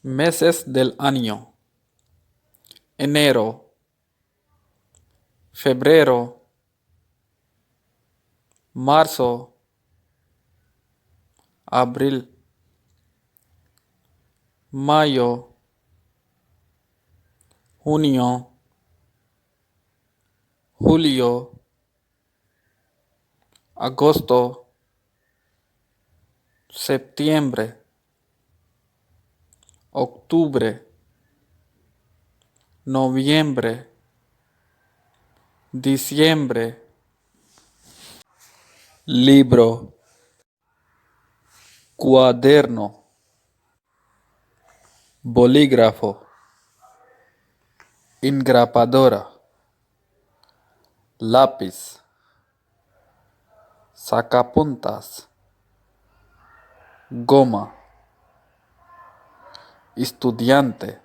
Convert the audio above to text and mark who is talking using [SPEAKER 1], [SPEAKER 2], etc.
[SPEAKER 1] Meses del año: enero, febrero, marzo, abril, mayo, junio, julio, agosto, septiembre, octubre, noviembre, diciembre. Libro, cuaderno, bolígrafo, engrapadora, lápiz, sacapuntas, goma, estudiante,